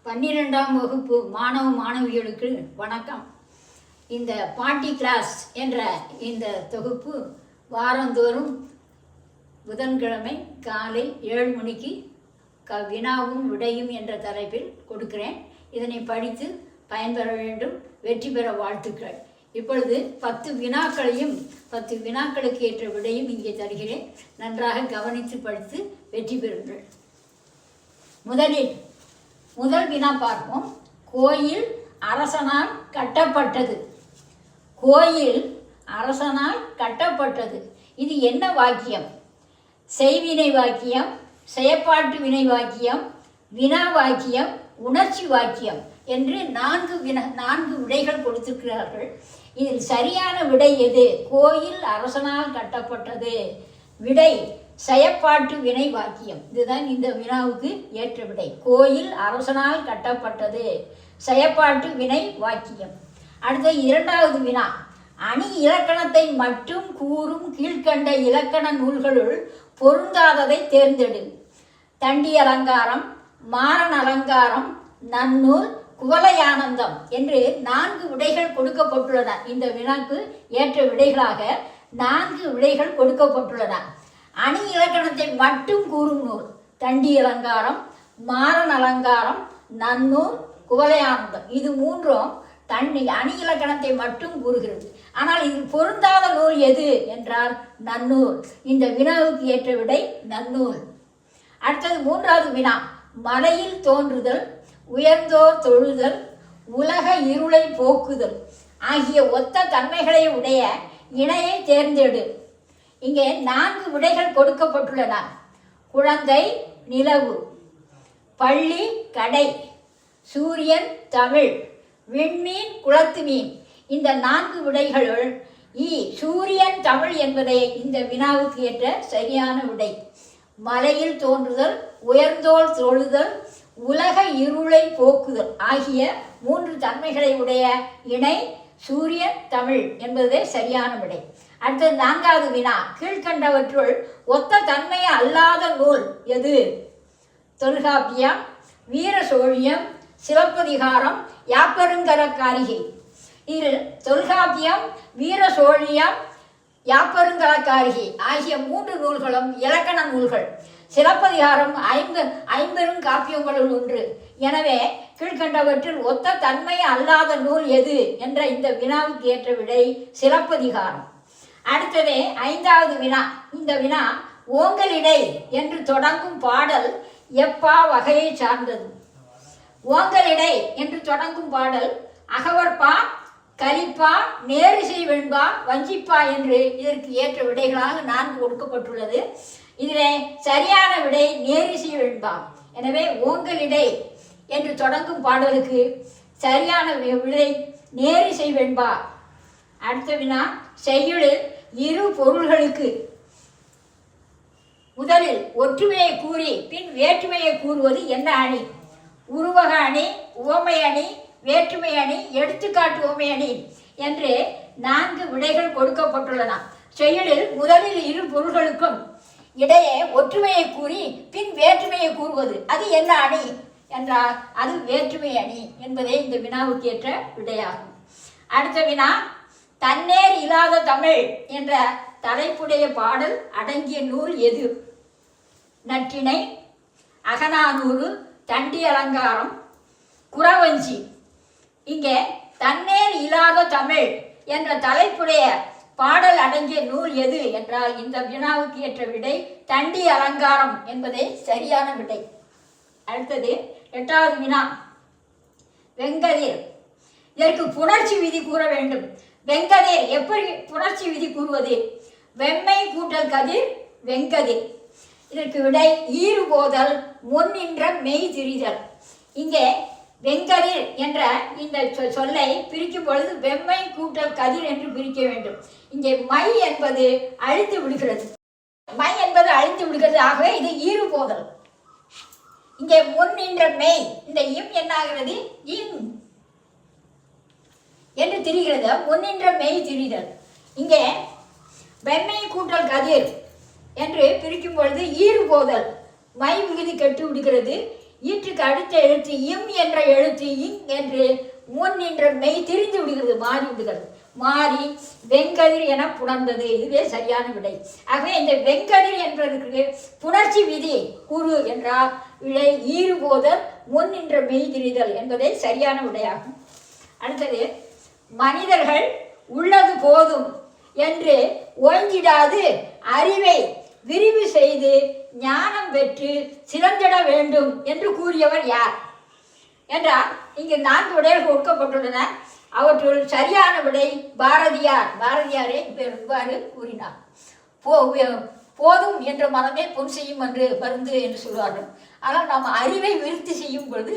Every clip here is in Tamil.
12ஆம் வகுப்பு மாணவ மாணவிகளுக்கு வணக்கம். இந்த பாட்டி கிளாஸ் என்ற இந்த தொகுப்பு வாரந்தோறும் புதன்கிழமை காலை 7 மணிக்கு வினாவும் விடையும் என்ற தலைப்பில் கொடுக்கிறேன். இதனை படித்து பயன்பெற வேண்டும், வெற்றி பெற வாழ்த்துக்கள். இப்பொழுது 10 வினாக்களையும் 10 வினாக்களுக்கு ஏற்ற விடையும் இங்கே தருகிறேன். நன்றாக கவனித்து படித்து வெற்றி பெறுங்கள். முதல் வினா பார்ப்போம். கோயில் அரசனால் கட்டப்பட்டது. கோயில் அரசனால் கட்டப்பட்டது. இது என்ன வாக்கியம்? செய்வினை வாக்கியம், செயற்பாட்டு வினை வாக்கியம், வினா வாக்கியம், உணர்ச்சி வாக்கியம் என்று 4 விடைகள் கொடுத்திருக்கிறார்கள். இதில் சரியான விடை எது? கோயில் அரசனால் கட்டப்பட்டது. விடை செயற்பாட்டு வினை வாக்கியம். இதுதான் இந்த வினாவுக்கு ஏற்ற விடை. கோயில் அரசனால் கட்டப்பட்டது, செயற்பாட்டு வினை வாக்கியம். அடுத்த 2வது வினா. அணி இலக்கணத்தை மட்டும் கூறும் கீழ்கண்ட இலக்கண நூல்களுள் பொருந்தாததை தேர்ந்தெடு. தண்டி அலங்காரம், மாறன் அலங்காரம், நன்னூல், குவலயானந்தம் என்று 4 விடைகள் கொடுக்கப்பட்டுள்ளன. இந்த வினாக்கு ஏற்ற விடைகளாக 4 விடைகள் கொடுக்கப்பட்டுள்ளன. அணி இலக்கணத்தை மட்டும் கூறும் நூல் தண்டி அலங்காரம், மாறன் அலங்காரம், நன்னூல், குவலயானந்தம். இது 3ம் அணி இலக்கணத்தை மட்டும் கூறுகிறது. ஆனால் இது பொருந்தாத நூல் எது என்றால் நன்னூல். இந்த வினாவுக்கு ஏற்ற விடை நன்னூல். அடுத்தது 3வது வினா. மலையில் தோன்றுதல், உயர்ந்தோர் தொழுதல், உலக இருளை போக்குதல் ஆகிய ஒத்த தன்மைகளை உடைய இணையை தேர்ந்தெடு. இங்கே 4 விடைகள் கொடுக்கப்பட்டுள்ளன. குழந்தை நிலவு, பள்ளி கடை, சூரியன் தமிழ், விண்மீன் குளத்து மீன். இந்த 4 விடைகளுள் சூரியன் தமிழ் என்பதை இந்த வினாவுக்கு ஏற்ற சரியான விடை. மலையில் தோன்றுதல், உயர்ந்தோர் தொழுதல், உலக இருளை போக்குதல் ஆகிய 3 தன்மைகளை உடைய இணை சூரியன் தமிழ் என்பதே சரியான விடை. அடுத்தது 4வது வினா. கீழ்கண்டவற்றுள் ஒத்த தன்மை அல்லாத நூல் எது? தொல்காப்பியம், வீர சோழியம், சிலப்பதிகாரம், யாப்பருங்கலக்காரிகை. இதில் தொல்காப்பியம், வீர சோழியம், யாப்பருங்கலக்காரிகை ஆகிய 3 நூல்களும் இலக்கண நூல்கள். சிலப்பதிகாரம் ஐம்பெரும் காப்பியங்களுள் ஒன்று. எனவே கீழ்கண்டவற்றில் ஒத்த தன்மை அல்லாத நூல் எது என்ற இந்த வினாவுக்கு ஏற்ற விடை சிலப்பதிகாரம். அடுத்தது 5வது வினா. இந்த வினா ஓங்கலிடை என்று தொடங்கும் பாடல் எப்பா வகையை சார்ந்தது? ஓங்கலிடை என்று தொடங்கும் பாடல் அகவற்பா, கலிப்பா, நேரிசை வெண்பா, வஞ்சிப்பா என்று இதற்கு ஏற்ற விடைகளாக 4 கொடுக்கப்பட்டுள்ளது. இதில் சரியான விடை நேரிசை வெண்பா. எனவே ஓங்கலிடை என்று தொடங்கும் பாடலுக்கு சரியான விடை நேரிசை வெண்பா. அடுத்த வினா. செய்யுளில் இரு பொருள்களுக்கு முதலில் ஒற்றுமையை கூறி பின் வேற்றுமையை கூறுவது என்ன அணி? உருவக அணி, உவமை அணி, வேற்றுமை அணி, எடுத்துக்காட்டு உவமை அணி என்று 4 விடைகள் கொடுக்கப்பட்டுள்ளன. செய்யுளில் முதலில் இரு பொருள்களுக்கும் இடையே ஒற்றுமையை கூறி பின் வேற்றுமையை கூறுவது அது என்ன அணி என்றால் அது வேற்றுமை அணி என்பதே இந்த வினாவுக்கு ஏற்ற விடையாகும். அடுத்த வினா. தன்னேர் இல்லாத தமிழ் என்ற தலைப்புடைய பாடல் அடங்கிய நூல் எது? நற்றிணை, அகநானூறு, தண்டி அலங்காரம், குறவஞ்சி. இங்கே தன்னேர் இல்லாத தமிழ் என்ற தலைப்புடைய பாடல் அடங்கிய நூல் எது என்றால் இந்த வினாவுக்கு ஏற்ற விடை தண்டி அலங்காரம் என்பதே சரியான விடை. அடுத்தது 8வது வினா. வெங்கதிர். இதற்கு புணர்ச்சி விதி கூற வேண்டும். வெங்கதிர் எப்படி புணர்ச்சி விதி கூறுவது? வெம்மை கூட்டல் கதிர் வெங்கதிர். இதற்கு விடை ஈறுபோதல், முன்னின்ற மெய் திரிதல். இங்கே வெங்கதிர் என்ற இந்த சொல்லை பிரிக்கும் பொழுது வெம்மை கூட்டல் கதிர் என்று பிரிக்க வேண்டும். இங்கே மை என்பது அழிந்து விடுகிறது. மை என்பது அழிந்து விடுகிறது. ஆகவே இது ஈறுபோதல். இங்கே முன்னின்ற மெய், இந்த இம் என்ன ஆகிறது? இம் என்று திரிகிறது. முன்னின்ற மெய் திரிதல். இங்கே வெம்மை கூட்டல் கதிர் என்று பிரிக்கும் பொழுது ஈறுபோதல், மை விகுதி கெட்டு விடுகிறது. ஈற்றுக்கு அடுத்த எழுத்து இம் என்ற எழுத்து இங் என்று முன் என்ற மெய் திரிந்து விடுகிறது, மாறி விடுகிறது. மாறி வெங்கதிர் என புணர்ந்தது. இதுவே சரியான விடை. ஆகவே இந்த வெங்கதிர் என்பதற்கு புணர்ச்சி விதி குரு என்றால் விடை ஈறுபோதல் முன் என்ற மெய் திரிதல் என்பதே சரியான விடையாகும். அடுத்தது, மனிதர்கள் உள்ளது போதும் என்று ஓய்ந்திடாது அறிவை விரிவு செய்து ஞானம் பெற்று சிறந்திட வேண்டும் என்று கூறியவர் யார் என்றால் இங்கு 4 விடைகள் கொடுக்கப்பட்டுள்ளன. அவற்றுள் சரியான விடை பாரதியார். பாரதியாரே இவ்வாறு கூறினார். போதும் என்ற மனமே பொன் செய்யும் என்று மருந்து என்று சொல்வார்கள். ஆனால் நாம் அறிவை விருத்தி செய்யும் பொழுது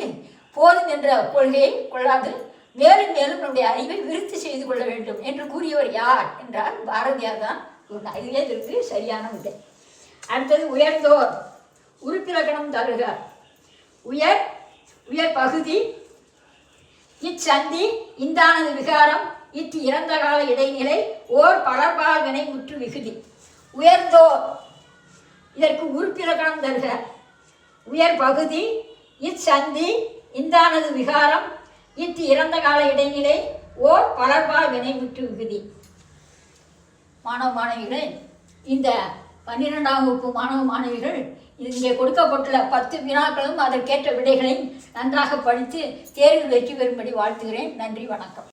போதும் என்ற கொள்கையை கொள்ளாது மேலும் மேலும் நம்முடைய அறிவை விருத்தி செய்து கொள்ள வேண்டும் என்று கூறியவர் யார் என்றால் பாரதியார் தான் கூறினார். இதுவே இதற்கு சரியான விடை. அடுத்தது, உயர்ந்தோர் உறுப்பிலக்கணம் தருக. உயர் உயர் பகுதி இச்சந்தி இந்தானது விகாரம் இத்து இறந்த கால இடைநிலை ஓர் பலர்பால் வினை முற்று விகுதி. உயர்ந்தோர் இதற்கு உறுப்பிலக்கணம் தருக. உயர் பகுதி இச்சந்தி இந்தானது விகாரம் இத்து இறந்த கால இடைநிலை ஓர் பலர்பால் வினை முற்று விகுதி. மாணவ மாணவிகளே, இந்த 12ஆம் வகுப்பு மாணவ மாணவிகள் இங்கே கொடுக்கப்பட்டுள்ள 10 வினாக்களும் அதற்கேற்ற விடைகளை நன்றாக படித்து தேர்வில் வெற்றி பெறும்படி வாழ்த்துகிறேன். நன்றி, வணக்கம்.